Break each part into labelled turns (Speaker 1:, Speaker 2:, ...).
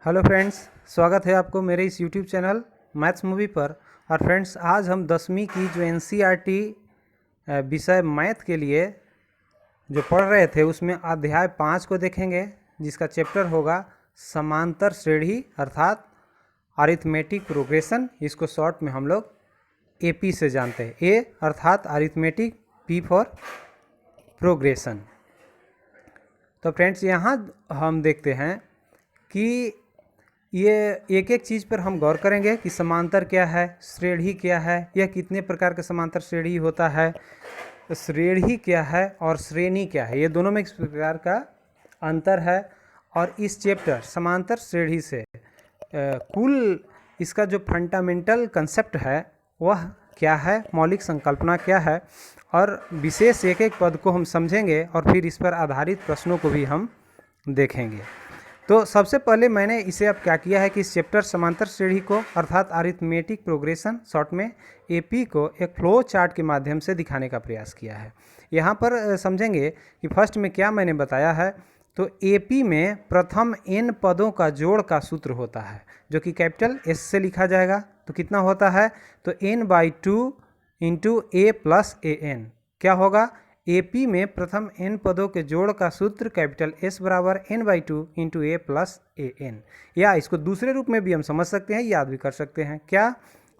Speaker 1: Hello friends, स्वागत है आपको मेरे इस यूट्यूब चैनल मैथ्स मूवी पर। और फ्रेंड्स, आज हम 10वीं की जो एनसीईआरटी विषय मैथ के लिए जो पढ़ रहे थे उसमें अध्याय 5 को देखेंगे, जिसका चैप्टर होगा समांतर श्रेणी अर्थात अरिथमेटिक प्रोग्रेशन। इसको शॉर्ट में हम लोग एपी से जानते हैं। ए अर्थात अरिथमेटिक, पी फॉर प्रोग्रेशन। तो फ्रेंड्स, यहाँ हम देखते हैं कि ये एक एक चीज़ पर हम गौर करेंगे कि समांतर क्या है, श्रेणी क्या है, यह कितने प्रकार का समांतर श्रेणी होता है, श्रेणी क्या है और श्रेणी क्या है, ये दोनों में किस प्रकार का अंतर है। और इस चैप्टर समांतर श्रेणी से कुल इसका जो फंडामेंटल कंसेप्ट है वह क्या है, मौलिक संकल्पना क्या है, और विशेष एक एक पद को हम समझेंगे और फिर इस पर आधारित प्रश्नों को भी हम देखेंगे। तो सबसे पहले मैंने इसे अब क्या किया है कि इस चैप्टर समांतर श्रेणी को अर्थात अरिथमेटिक प्रोग्रेशन शॉर्ट में एपी को एक फ्लो चार्ट के माध्यम से दिखाने का प्रयास किया है। यहाँ पर समझेंगे कि फर्स्ट में क्या मैंने बताया है। तो एपी में प्रथम n पदों का जोड़ का सूत्र होता है जो कि कैपिटल एस से लिखा जाएगा। तो कितना होता है, तो n/2 into A plus A N. क्या होगा, एपी में प्रथम n पदों के जोड़ का सूत्र कैपिटल S बराबर n/2 into A plus A N. या इसको दूसरे रूप में भी हम समझ सकते हैं, याद भी कर सकते हैं। क्या,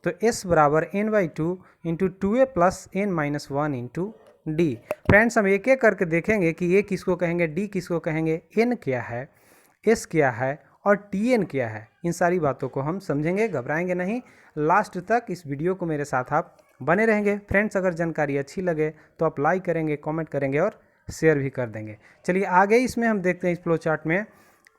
Speaker 1: तो S बराबर n/2 into 2a plus n-1 into D. Friends, हम एक एक करके देखेंगे कि ए किसको कहेंगे, डी किसको कहेंगे, n क्या है, S क्या है और Tn क्या है। इन सारी बातों को हम समझेंगे, घबराएंगे नहीं। लास्ट तक इस वीडियो को मेरे साथ आप बने रहेंगे। फ्रेंड्स, अगर जानकारी अच्छी लगे तो आप लाइक करेंगे, कमेंट करेंगे और शेयर भी कर देंगे। चलिए आगे इसमें हम देखते हैं इस फ्लो चार्ट में।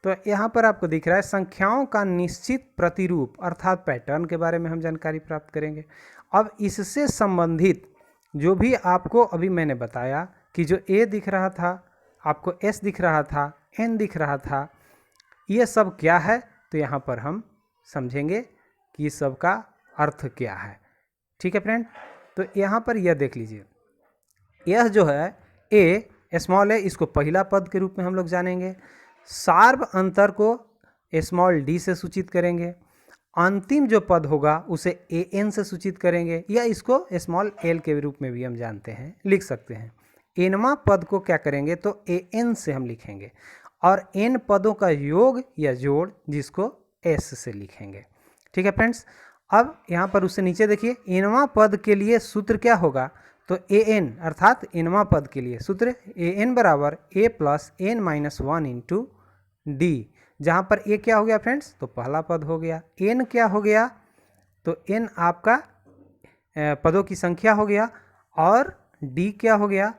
Speaker 1: तो यहाँ पर आपको दिख रहा है संख्याओं का निश्चित प्रतिरूप अर्थात पैटर्न के बारे में हम जानकारी प्राप्त करेंगे। अब इससे संबंधित जो भी आपको अभी मैंने बताया कि जो ए दिख रहा था, आपको एस दिख रहा था, एन दिख रहा था, ये सब क्या है, तो यहाँ पर हम समझेंगे कि इस सब का अर्थ क्या है। ठीक है फ्रेंड, तो यहाँ पर यह देख लीजिए, यह जो है ए स्मॉल है, इसको पहला पद के रूप में हम लोग जानेंगे। सार्व अंतर को स्मॉल डी से सूचित करेंगे। अंतिम जो पद होगा उसे ए एन से सूचित करेंगे, या इसको स्मॉल एल के रूप में भी हम जानते हैं, लिख सकते हैं। एनवा पद को क्या करेंगे, तो ए एन से हम लिखेंगे, और एन पदों का योग या जोड़ जिसको एस से लिखेंगे। ठीक है फ्रेंड्स, अब यहाँ पर उससे नीचे देखिए, एनवा पद के लिए सूत्र क्या होगा, तो ए एन अर्थात एनवा पद के लिए सूत्र ए एन बराबर ए प्लस n-1 इंटू डी। जहाँ पर ए क्या हो गया फ्रेंड्स, तो पहला पद हो गया। एन क्या हो गया, तो एन आपका पदों की संख्या हो गया, और डी क्या हो गया,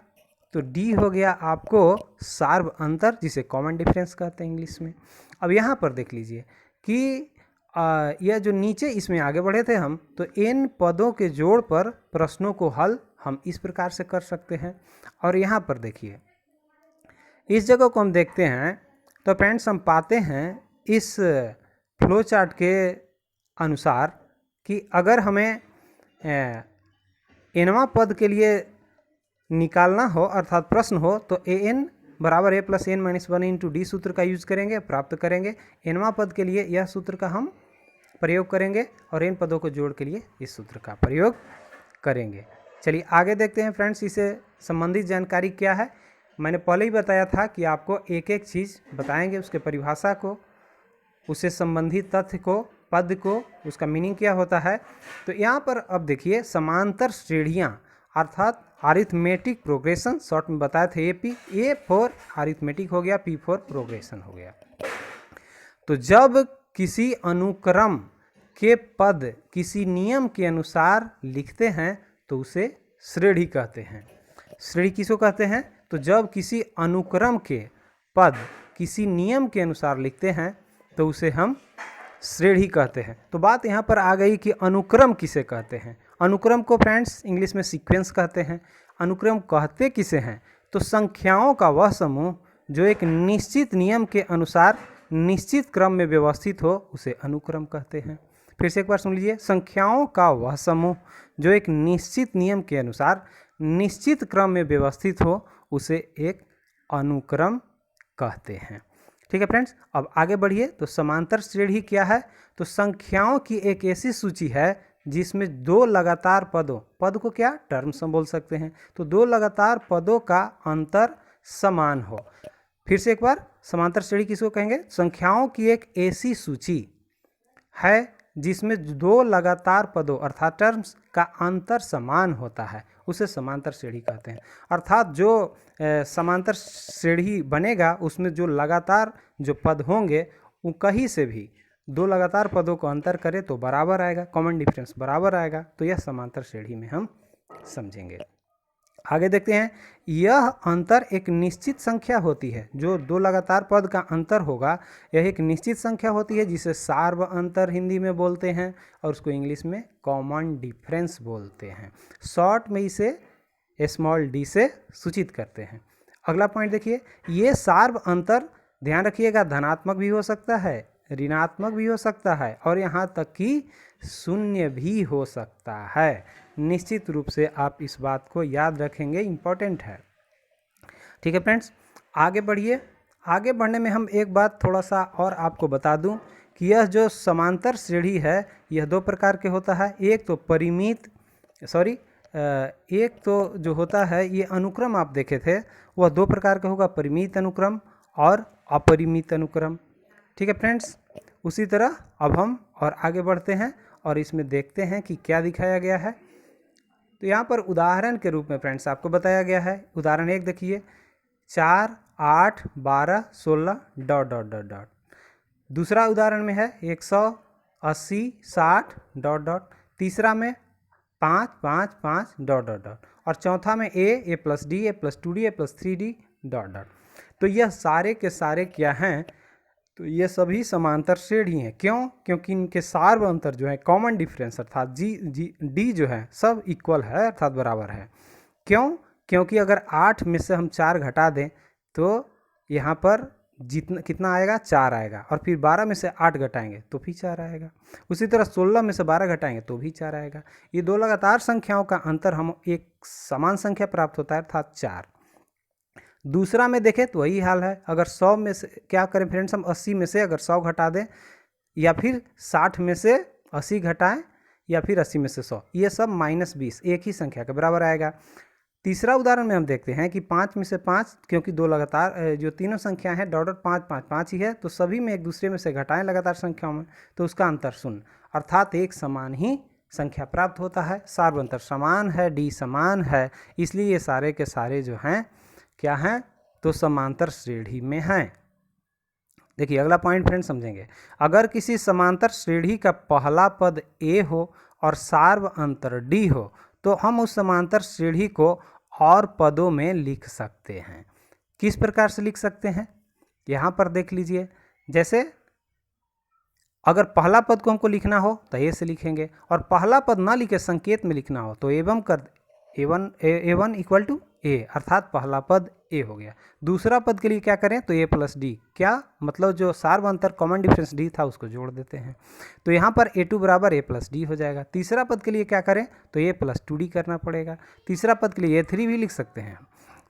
Speaker 1: तो डी हो गया आपको सार्व अंतर, जिसे कॉमन डिफरेंस कहते हैं इंग्लिश में। अब यहाँ पर देख लीजिए कि यह जो नीचे इसमें आगे बढ़े थे हम, तो इन पदों के जोड़ पर प्रश्नों को हल हम इस प्रकार से कर सकते हैं। और यहाँ पर देखिए, इस जगह को हम देखते हैं तो फ्रेंड्स, हम पाते हैं इस फ्लो चार्ट के अनुसार कि अगर हमें एनवा पद के लिए निकालना हो अर्थात प्रश्न हो, तो ए एन बराबर ए प्लस n-1 इंटू डी सूत्र का यूज करेंगे, प्राप्त करेंगे। एनवा पद के लिए यह सूत्र का हम प्रयोग करेंगे, और इन पदों को जोड़ के लिए इस सूत्र का प्रयोग करेंगे। चलिए आगे देखते हैं फ्रेंड्स, इससे संबंधित जानकारी क्या है। मैंने पहले ही बताया था कि आपको एक एक चीज़ बताएंगे, उसके परिभाषा को, उससे संबंधित तथ्य को, पद को, उसका मीनिंग क्या होता है। तो यहाँ पर अब देखिए, समांतर श्रेणियाँ अर्थात अरिथमेटिक प्रोग्रेशन, शॉर्ट में बताए थे एपी। ए फॉर अरिथमेटिक हो गया, पी फॉर प्रोग्रेशन हो गया। तो जब किसी अनुक्रम के पद किसी नियम के अनुसार लिखते हैं तो उसे श्रेणी कहते हैं। श्रेणी किसको कहते हैं, तो जब किसी अनुक्रम के पद किसी नियम के अनुसार लिखते हैं तो उसे हम श्रेणी कहते हैं। तो बात यहाँ पर आ गई कि अनुक्रम किसे कहते हैं। अनुक्रम को फ्रेंड्स इंग्लिश में सीक्वेंस कहते हैं। अनुक्रम कहते किसे हैं, तो संख्याओं का वह समूह जो एक निश्चित नियम के अनुसार निश्चित क्रम में व्यवस्थित हो उसे अनुक्रम कहते हैं। फिर से एक बार सुन लीजिए, संख्याओं का वह समूह जो एक निश्चित नियम के अनुसार निश्चित क्रम में व्यवस्थित हो उसे एक अनुक्रम कहते हैं। ठीक है फ्रेंड्स, अब आगे बढ़िए। तो समांतर श्रेणी क्या है? तो संख्याओं की एक ऐसी सूची है जिसमें दो लगातार पदों, पद को क्या टर्म्स हम बोल सकते हैं, तो दो लगातार पदों का अंतर समान हो। फिर से एक बार, समांतर श्रेणी किसको कहेंगे? संख्याओं की एक ऐसी सूची है जिसमें दो लगातार पदों अर्थात टर्म्स का अंतर समान होता है, उसे समांतर श्रेणी कहते हैं। अर्थात जो समांतर श्रेणी बनेगा उसमें जो लगातार जो पद होंगे वो कहीं से भी दो लगातार पदों को अंतर करें तो बराबर आएगा, कॉमन डिफरेंस बराबर आएगा, तो यह समांतर श्रेणी में हम समझेंगे। आगे देखते हैं, यह अंतर एक निश्चित संख्या होती है। जो दो लगातार पद का अंतर होगा यह एक निश्चित संख्या होती है जिसे सार्व अंतर हिंदी में बोलते हैं और उसको इंग्लिश में कॉमन डिफरेंस बोलते हैं। शॉर्ट में इसे स्मॉल डी से सूचित करते हैं। अगला पॉइंट देखिए, ये सार्व अंतर ध्यान रखिएगा धनात्मक भी हो सकता है, ऋणात्मक भी हो सकता है और यहाँ तक कि शून्य भी हो सकता है। निश्चित रूप से आप इस बात को याद रखेंगे, इम्पोर्टेंट है। ठीक है फ्रेंड्स, आगे बढ़िए। आगे बढ़ने में हम एक बात थोड़ा सा और आपको बता दूं कि यह जो समांतर श्रेणी है यह दो प्रकार के होता है। एक तो परिमित एक तो जो होता है ये अनुक्रम आप देखे थे वह दो प्रकार का होगा, परिमित अनुक्रम और अपरिमित अनुक्रम। ठीक है फ्रेंड्स, उसी तरह अब हम और आगे बढ़ते हैं और इसमें देखते हैं कि क्या दिखाया गया है। तो यहाँ पर उदाहरण के रूप में फ्रेंड्स आपको बताया गया है। उदाहरण एक देखिए, 4, 8, 12, 16 डॉट डॉट डॉट डॉट। दूसरा उदाहरण में है 180, 60 डॉट डॉट। तीसरा में 5, 5, 5 डॉट डॉट डॉट। और चौथा में ए प्लस डी, ए प्लस 2डी, ए प्लस 3डी डॉट डॉट। तो यह सारे के सारे क्या हैं? तो ये सभी समांतर श्रेणी हैं। क्यों? क्योंकि इनके सार्व अंतर जो है कॉमन डिफरेंस अर्थात डी जो है सब इक्वल है अर्थात बराबर है। क्यों? क्योंकि अगर 8 में से हम 4 घटा दें तो यहाँ पर जितना कितना आएगा? 4 आएगा। और फिर 12 में से 8 घटाएंगे तो भी 4 आएगा। उसी तरह 16 में से 12 घटाएंगे तो भी 4 आएगा। ये दो लगातार संख्याओं का अंतर हम एक समान संख्या प्राप्त होता है अर्थात 4। दूसरा में देखें तो वही हाल है। अगर 100 में से क्या करें फ्रेंड्स, हम 80 में से अगर 100 घटा दें या फिर 60 में से 80 घटाएं या फिर 80 में से 100, ये सब -20 एक ही संख्या के बराबर आएगा। तीसरा उदाहरण में हम देखते हैं कि 5 में से 5, क्योंकि दो लगातार जो तीनों संख्या हैं डॉट डॉट 5 5 5 ही है, तो सभी में एक दूसरे में से घटाएं लगातार संख्याओं में तो उसका अंतर 0 अर्थात एक समान ही संख्या प्राप्त होता है। सार्व अंतर समान है, डी समान है, इसलिए ये सारे के सारे जो हैं क्या हैं? तो समांतर श्रेणी में हैं। देखिए अगला पॉइंट फ्रेंड समझेंगे, अगर किसी समांतर श्रेणी का पहला पद ए हो और सार्व अंतर डी हो तो हम उस समांतर श्रेणी को और पदों में लिख सकते हैं। किस प्रकार से लिख सकते हैं? यहाँ पर देख लीजिए, जैसे अगर पहला पद को हमको लिखना हो तो ए से लिखेंगे और पहला पद ना लिखे संकेत में लिखना हो तो एवं कर ए1 इक्वल टू ए अर्थात पहला पद ए हो गया। दूसरा पद के लिए क्या करें तो ए प्लस डी, क्या मतलब जो सार्व अंतर कॉमन डिफरेंस डी था उसको जोड़ देते हैं तो यहाँ पर a2 बराबर ए प्लस डी हो जाएगा। तीसरा पद के लिए क्या करें तो ए प्लस 2d करना पड़ेगा। तीसरा पद के लिए a3 भी लिख सकते हैं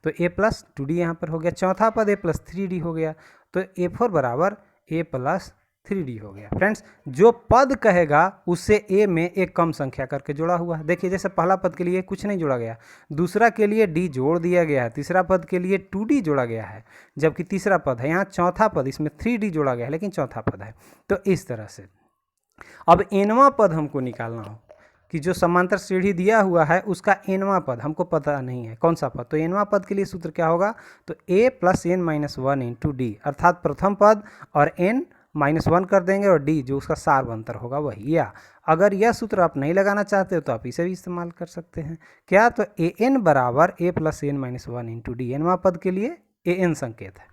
Speaker 1: तो ए प्लस 2d यहाँ पर हो गया। चौथा पद ए प्लस 3d हो गया तो a4 बराबर ए प्लस 3d हो गया। फ्रेंड्स, जो पद कहेगा उससे ए में एक कम संख्या करके जोड़ा हुआ है। देखिए जैसे पहला पद के लिए कुछ नहीं जोड़ा गया, दूसरा के लिए डी जोड़ दिया गया है, तीसरा पद के लिए 2d जोड़ा गया है, जबकि तीसरा पद है यहाँ चौथा पद, इसमें 3d जोड़ा गया है लेकिन चौथा पद है। तो इस तरह से अब एनवां पद हमको निकालना हो कि जो समांतर श्रेणी दिया हुआ है उसका एनवां पद हमको पता नहीं है कौन सा पद, तो एनवां पद के लिए सूत्र क्या होगा तो a plus n-1 into D अर्थात प्रथम पद और n -1 कर देंगे और डी जो उसका सार्व अंतर होगा वही। या अगर यह सूत्र आप नहीं लगाना चाहते हो तो आप इसे भी इस्तेमाल कर सकते हैं। क्या तो ए एन बराबर ए प्लस n-1 इंटू डी, एनवां पद के लिए ए एन संकेत है।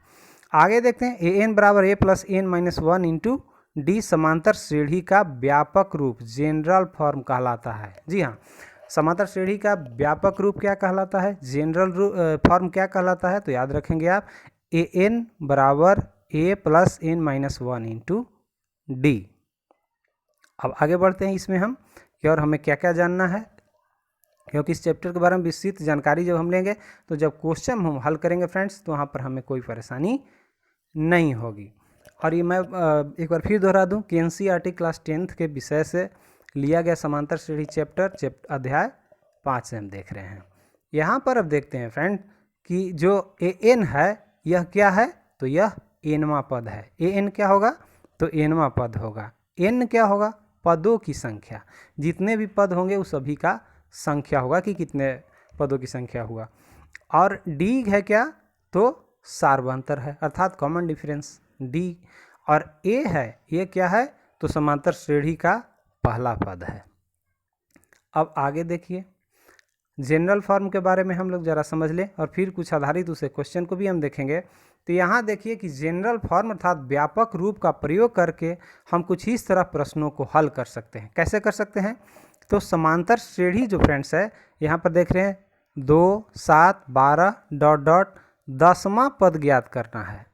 Speaker 1: आगे देखते हैं, ए एन बराबर ए प्लस n-1 इंटू डी समांतर श्रेणी का व्यापक रूप जनरल फॉर्म कहलाता है। जी हाँ, समांतर श्रेणी का व्यापक रूप क्या कहलाता है, जनरल फॉर्म क्या कहलाता है, तो याद रखेंगे आप ए एन बराबर ए प्लस n-1 इंटू डी। अब आगे बढ़ते हैं इसमें हम कि और हमें क्या क्या जानना है, क्योंकि इस चैप्टर के बारे में विस्तृत जानकारी जब हम लेंगे तो जब क्वेश्चन हम हल करेंगे फ्रेंड्स तो वहाँ पर हमें कोई परेशानी नहीं होगी। और ये मैं एक बार फिर दोहरा दूं कि एनसीईआरटी क्लास 10th के विषय से लिया गया समांतर श्रेणी चैप्टर अध्याय 5 से हम देख रहे हैं। यहाँ पर अब देखते हैं फ्रेंड कि जो ए एन है यह क्या है, तो यह एनवा पद है। ए एन क्या होगा, तो एनवा पद होगा। एन क्या होगा, पदों की संख्या, जितने भी पद होंगे उस सभी का संख्या होगा कि कितने पदों की संख्या हुआ। और डी है क्या, तो सार्वंतर है अर्थात कॉमन डिफरेंस डी। और ए है, ये क्या है, तो समांतर श्रेणी का पहला पद है। अब आगे देखिए, जनरल फॉर्म के बारे में हम लोग ज़रा समझ लें और फिर कुछ आधारित उसे क्वेश्चन को भी हम देखेंगे। तो यहाँ देखिए कि जनरल फॉर्म अर्थात व्यापक रूप का प्रयोग करके हम कुछ इस तरह प्रश्नों को हल कर सकते हैं। कैसे कर सकते हैं, तो समांतर श्रेणी जो फ्रेंड्स है यहाँ पर देख रहे हैं 2, 7, 12 डॉट डॉट 10वां पद ज्ञात करना है।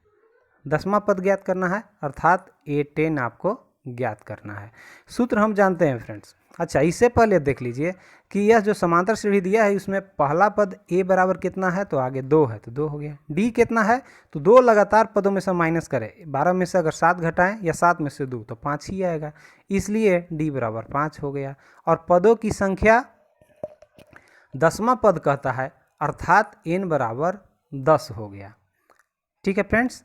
Speaker 1: 10वां पद ज्ञात करना है अर्थात A10 आपको ज्ञात करना है। सूत्र हम जानते हैं फ्रेंड्स। अच्छा, इससे पहले देख लीजिए कि यह जो समांतर श्रेणी दिया है उसमें पहला पद a बराबर कितना है, तो आगे 2 है तो 2 हो गया। d कितना है, तो 2 लगातार पदों में से माइनस करें, 12 में से अगर 7 घटाएं या 7 में से 2 तो 5 ही आएगा, इसलिए d बराबर 5 हो गया। और पदों की संख्या 10वां पद कहता है अर्थात n बराबर 10 हो गया। ठीक है फ्रेंड्स,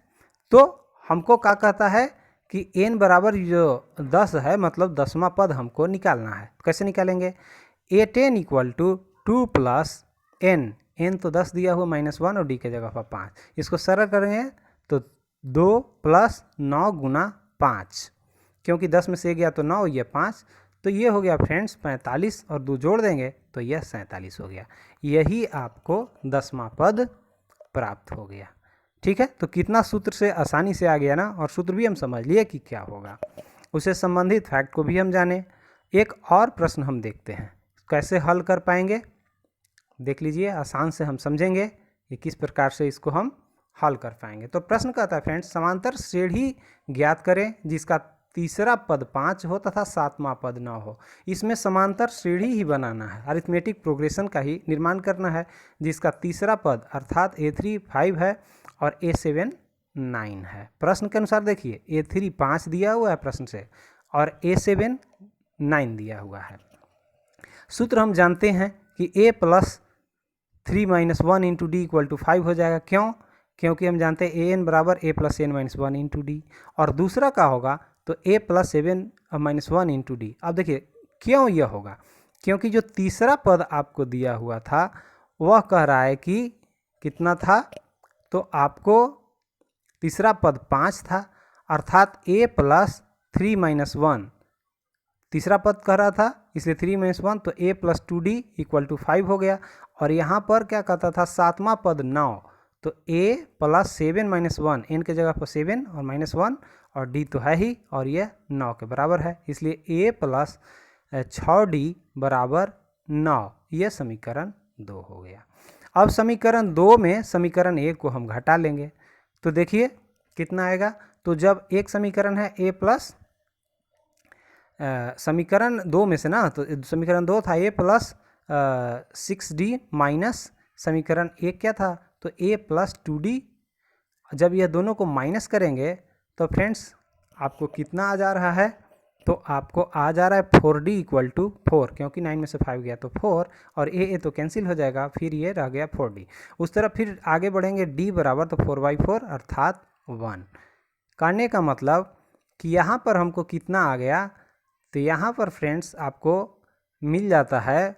Speaker 1: तो हमको क्या कहता है कि n बराबर जो 10 है मतलब 10वां पद हमको निकालना है। कैसे निकालेंगे, A10 equal to 2 plus n, n तो 10 दिया हुआ -1 और d के जगह पर 5, इसको सरल करेंगे तो 2 प्लस 9 गुना 5, क्योंकि 10 में से गया तो 9, ये 5, तो ये हो गया फ्रेंड्स 45 और 2 जोड़ देंगे तो यह 47 हो गया। यही आपको 10वां पद प्राप्त हो गया। ठीक है, तो कितना सूत्र से आसानी से आ गया ना, और सूत्र भी हम समझ लिए कि क्या होगा, उससे संबंधित फैक्ट को भी हम जाने। एक और प्रश्न हम देखते हैं कैसे हल कर पाएंगे, देख लीजिए, आसान से हम समझेंगे कि किस प्रकार से इसको हम हल कर पाएंगे। तो प्रश्न कहता है फ्रेंड्स, समांतर श्रेणी ज्ञात करें जिसका तीसरा पद 5 हो तथा 7वां पद 9 हो। इसमें समांतर श्रेणी ही बनाना है, अरिथमेटिक प्रोग्रेशन का ही निर्माण करना है, जिसका तीसरा पद अर्थात A3 5 है और A7 9 है। प्रश्न के अनुसार देखिए A3 5 दिया हुआ है प्रश्न से और A7 9 दिया हुआ है। सूत्र हम जानते हैं कि a plus 3 minus 1 into D equal to 5 हो जाएगा। क्यों, क्योंकि हम जानते हैं an बराबर a plus n minus 1 into D. और दूसरा का होगा तो a plus 7 minus 1 into D. अब देखिए क्यों यह होगा, क्योंकि जो तीसरा पद आपको दिया हुआ था वह कह रहा है कि कितना था, तो आपको तीसरा पद 5 था अर्थात a प्लस 3 माइनस 1 तीसरा पद कह रहा था, इसलिए 3 माइनस 1 तो a plus 2d equal to 5 हो गया। और यहाँ पर क्या कहता था, 7वां पद 9, तो a प्लस 7 माइनस 1, n के जगह पर 7 और -1 और d तो है ही और ये 9 के बराबर है, इसलिए a प्लस 6d बराबर 9, ये समीकरण 2 हो गया। अब समीकरण 2 में समीकरण 1 को हम घटा लेंगे तो देखिए कितना आएगा, तो जब एक समीकरण है a प्लस समीकरण 2 में से ना, तो समीकरण 2 था a प्लस 6d माइनस समीकरण 1 क्या था, तो a प्लस 2d। जब यह दोनों को माइनस करेंगे तो फ्रेंड्स आपको कितना आ जा रहा है, तो आपको आ जा रहा है 4d इक्वल टू 4, क्योंकि 9 में से 5 गया तो 4 और a तो कैंसिल हो जाएगा, फिर ये रह गया 4d। उस तरफ फिर आगे बढ़ेंगे, d बराबर तो 4/4 अर्थात 1। करने का मतलब कि यहाँ पर हमको कितना आ गया, तो यहाँ पर फ्रेंड्स आपको मिल जाता है,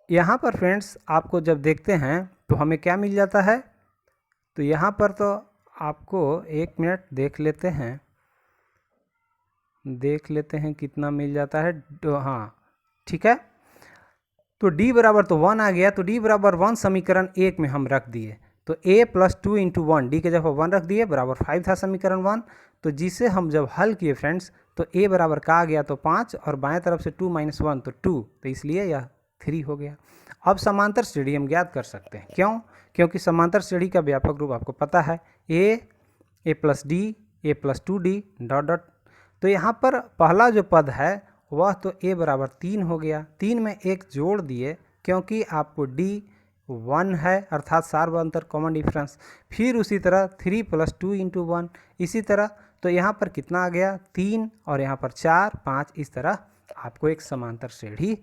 Speaker 1: यहाँ पर फ्रेंड्स आपको जब देखते हैं तो हमें क्या मिल जाता है, तो यहाँ पर तो आपको 1 मिनट देख लेते हैं कितना मिल जाता है। तो हाँ ठीक है, तो d बराबर तो 1 आ गया, तो d बराबर 1 समीकरण 1 में हम रख दिए, तो a प्लस 2 इंटू 1, डी के जगह 1 रख दिए, बराबर 5 था समीकरण 1। तो जिसे हम जब हल किए फ्रेंड्स तो a बराबर का आ गया तो 5 और बाएं तरफ से 2 माइनस 1 तो 2, तो इसलिए यह 3 हो गया। अब समांतर श्रेणी हम ज्ञात कर सकते हैं, क्यों, क्योंकि समांतर श्रेणी का व्यापक रूप आपको पता है a plus D a plus 2d dot dot. तो यहाँ पर पहला जो पद है वह तो a बराबर 3 हो गया, 3 में 1 जोड़ दिए क्योंकि आपको d 1 है अर्थात सार्वभौमांतर कॉमन डिफरेंस। फिर उसी तरह 3 + 2 × 1 इसी तरह, तो यहाँ पर कितना आ गया 3 और यहाँ पर 4 5, इस तरह आपको एक समांतर श्रेणी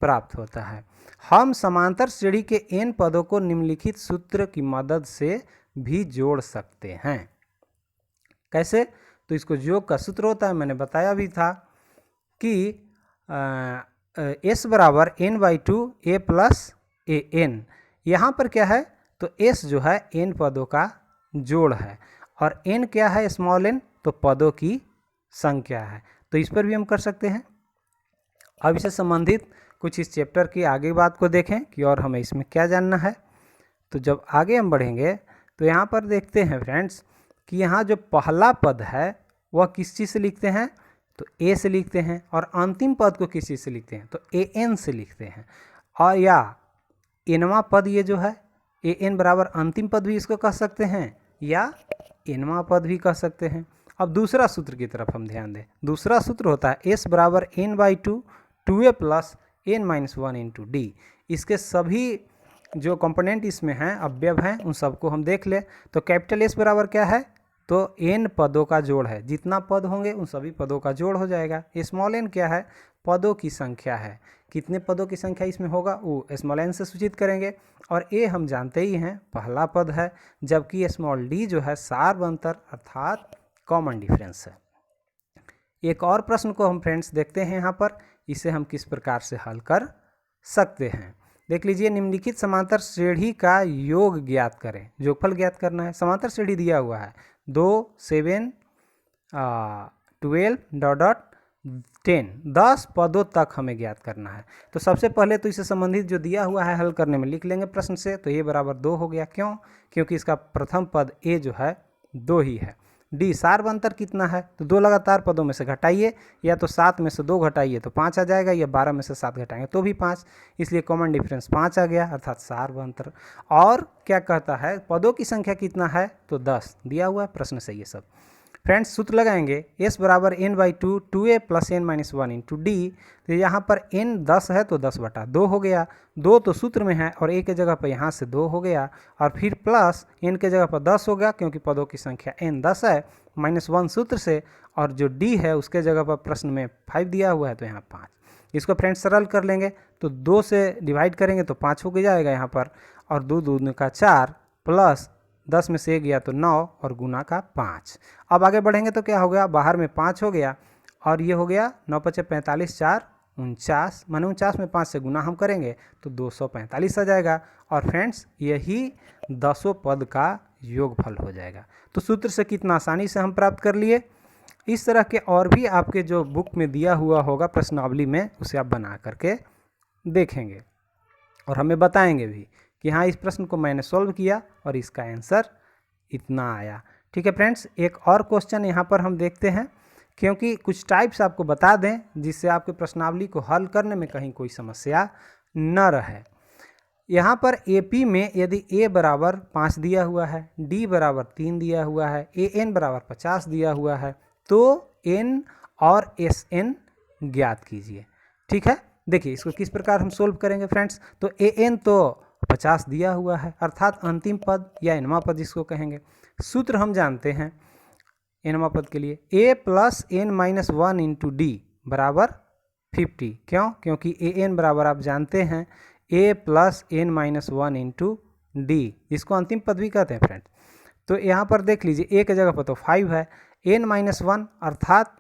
Speaker 1: प्राप्त होता है। हम समांतर श्रेणी के n पदों को निम्नलिखित सूत्र की मदद से भी जोड़ सकते हैं। कैसे? तो इसको योग का सूत्र होता है, मैंने बताया भी था कि s बराबर n/2 a + an। यहाँ पर क्या है, तो s जो है n पदों का जोड़ है और n क्या है, स्मॉल n, तो पदों की संख्या है। तो इस पर भी हम कर सकते हैं। अब इससे संबंधित कुछ इस चैप्टर की आगे बात को देखें कि और हमें इसमें क्या जानना है। तो जब आगे हम बढ़ेंगे तो यहाँ पर देखते हैं फ्रेंड्स कि यहाँ जो पहला पद है वह किस चीज़ से लिखते हैं, तो a से लिखते हैं, और अंतिम पद को किस चीज़ से लिखते हैं, तो an से लिखते हैं। और या nवां पद ये जो है an बराबर अंतिम पद भी इसको कह सकते हैं या nवां पद भी कह सकते हैं। अब दूसरा सूत्र की तरफ हम ध्यान दें। दूसरा सूत्र होता है s बराबर n/2 2a + n - 1 × d। इसके सभी जो कंपोनेंट इसमें हैं, अवयव हैं, उन सबको हम देख ले। तो कैपिटल S बराबर क्या है, तो n पदों का जोड़ है। जितना पद होंगे उन सभी पदों का जोड़ हो जाएगा। स्मॉल n क्या है, पदों की संख्या है। कितने पदों की संख्या इसमें होगा वो स्मॉल n से सूचित करेंगे। और a हम जानते ही हैं पहला पद है, जबकि स्मॉल d जो है सार्वभौमांतर अर्थात कॉमन डिफरेंस है। एक और प्रश्न को हम फ्रेंड्स देखते हैं यहाँ पर, इसे हम किस प्रकार से हल कर सकते हैं। देख लीजिए, निम्नलिखित समांतर श्रेणी का योग ज्ञात करें। योगफल ज्ञात करना है। समांतर श्रेणी दिया हुआ है 2 7 12 10 10 पदों तक हमें ज्ञात करना है। तो सबसे पहले तो इससे संबंधित जो दिया हुआ है हल करने में लिख लेंगे प्रश्न से। तो ये बराबर 2 हो गया। क्यों? क्योंकि इसका प्रथम पद a जो है 2 ही है। डी सार्वभौमांतर कितना है, तो 2 लगातार पदों में से घटाइए, या तो 7 में से 2 घटाइए तो 5 आ जाएगा, या 12 में से 7 घटाएंगे तो भी 5, इसलिए कॉमन डिफरेंस 5 आ गया अर्थात सार्वभौमांतर। और क्या कहता है, पदों की संख्या कितना है, तो 10 दिया हुआ है प्रश्न से। ये सब फ्रेंड्स सूत्र लगाएंगे। s बराबर n/2 2a + n - 1 × d। तो यहाँ पर n 10 है तो 10/2 हो गया। 2 तो सूत्र में है और a के जगह पर यहाँ से 2 हो गया, और फिर प्लस n के जगह पर 10 हो गया क्योंकि पदों की संख्या n 10 है, -1 सूत्र से, और जो d है उसके जगह पर प्रश्न में 5 दिया हुआ है तो यहाँ 5। इसको फ्रेंड्स सरल कर लेंगे तो 2 से डिवाइड करेंगे तो 5 हो जाएगा यहाँ पर, और 2 दूनी का 4 प्लस 10 में से 1 गया तो 9 और गुना का 5। अब आगे बढ़ेंगे तो क्या हो गया, बाहर में 5 हो गया और ये हो गया 9 × 5 = 45 4 49, माने 49 में 5 से गुना हम करेंगे तो 245 आ जाएगा। और फ्रेंड्स यही 10 पद का योगफल हो जाएगा। तो सूत्र से कितना आसानी से हम प्राप्त कर लिए। इस तरह के और भी आपके जो बुक में दिया हुआ होगा प्रश्नावली में, उसे आप बना करके देखेंगे और हमें बताएंगे भी कि हाँ इस प्रश्न को मैंने सॉल्व किया और इसका आंसर इतना आया। ठीक है फ्रेंड्स, एक और क्वेश्चन यहाँ पर हम देखते हैं, क्योंकि कुछ टाइप्स आपको बता दें जिससे आपके प्रश्नावली को हल करने में कहीं कोई समस्या न रहे। यहाँ पर AP में यदि a बराबर 5 दिया हुआ है, d बराबर 3 दिया हुआ है, an बराबर 50 दिया हुआ है, तो n और sn ज्ञात कीजिए। ठीक है, देखिए इसको किस प्रकार हम सोल्व करेंगे फ्रेंड्स। तो an तो 50 दिया हुआ है अर्थात अंतिम पद या nवां पद जिसको कहेंगे। सूत्र हम जानते हैं nवां पद के लिए, a + n - 1 × d बराबर 50। क्यों? क्योंकि an बराबर आप जानते हैं a + n - 1 × d, जिसको अंतिम पद भी कहते हैं फ्रेंड्स। तो यहाँ पर देख लीजिए a के जगह पर तो 5 है, n - 1 अर्थात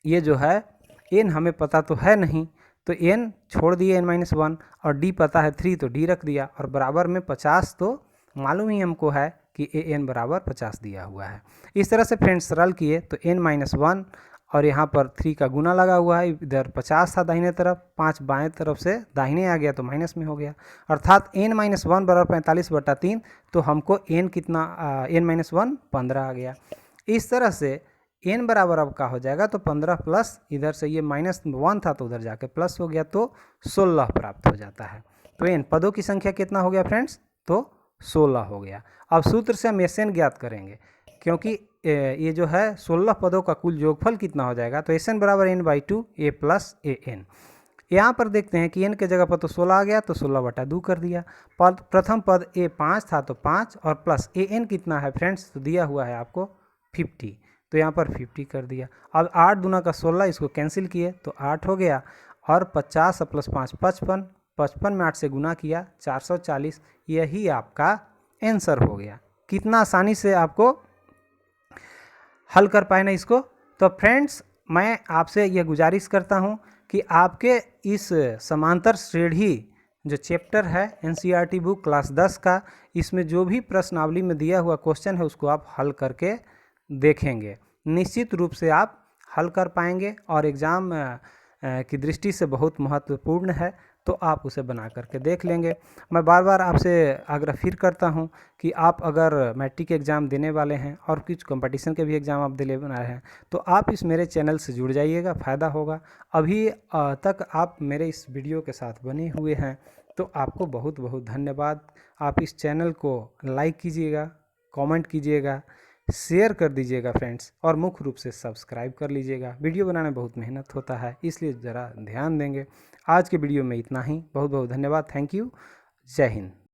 Speaker 1: ये जो है n हमें पता तो है नहीं, तो n छोड़ दिए n - 1, और d पता है 3 तो d रख दिया, और बराबर में 50 तो मालूम ही हमको है कि an बराबर 50 दिया हुआ है। इस तरह से फ्रेंड्स सरल किए तो n - 1 और यहाँ पर 3 का गुना लगा हुआ है, इधर 50 था दाहिने तरफ, 5 बाएं तरफ से दाहिने आ गया तो माइनस में हो गया, अर्थात n - 1 बराबर 45/3। तो हमको n कितना n - 1 15 आ गया। इस तरह से n बराबर अब का हो जाएगा, तो 15 प्लस इधर से ये -1 था तो उधर जाके प्लस हो गया, तो 16 प्राप्त हो जाता है। तो n पदों की संख्या कितना हो गया फ्रेंड्स, तो 16 हो गया। अब सूत्र से हम SN ज्ञात करेंगे, क्योंकि ये जो है 16 पदों का कुल योगफल कितना हो जाएगा, तो SN बराबर n/2 a + an। यहाँ पर देखते हैं कि n के जगह पर तो 16 आ गया, तो 16/2 कर दिया। प्रथम पद a 5 था तो 5 और प्लस an कितना है फ्रेंड्स, तो दिया हुआ है आपको 50, तो यहाँ पर 50 कर दिया। अब 8 दूना का 16, इसको कैंसिल किए तो 8 हो गया, और 50 प्लस 5 55, 55 में 8 से गुना किया 440, यही आपका आंसर हो गया। कितना आसानी से आपको हल कर पाए ना इसको। तो फ्रेंड्स मैं आपसे यह गुजारिश करता हूँ कि आपके इस समांतर श्रेणी जो चैप्टर है एनसीईआरटी बुक क्लास 10 का, इसमें जो भी प्रश्नावली में दिया हुआ क्वेश्चन है उसको आप हल करके देखेंगे, निश्चित रूप से आप हल कर पाएंगे और एग्ज़ाम की दृष्टि से बहुत महत्वपूर्ण है, तो आप उसे बना करके देख लेंगे। मैं बार बार आपसे आग्रह फिर करता हूं कि आप अगर मैट्रिक एग्ज़ाम देने वाले हैं और कुछ कंपटीशन के भी एग्ज़ाम आप दिले बना रहे हैं, तो आप इस मेरे चैनल से जुड़ जाइएगा, फ़ायदा होगा। अभी तक आप मेरे इस वीडियो के साथ बने हुए हैं तो आपको बहुत बहुत धन्यवाद। आप इस चैनल को लाइक कीजिएगा, कमेंट कीजिएगा, शेयर कर दीजिएगा फ्रेंड्स, और मुख्य रूप से सब्सक्राइब कर लीजिएगा। वीडियो बनाने में बहुत मेहनत होता है, इसलिए ज़रा ध्यान देंगे। आज के वीडियो में इतना ही, बहुत बहुत धन्यवाद, थैंक यू, जय हिंद।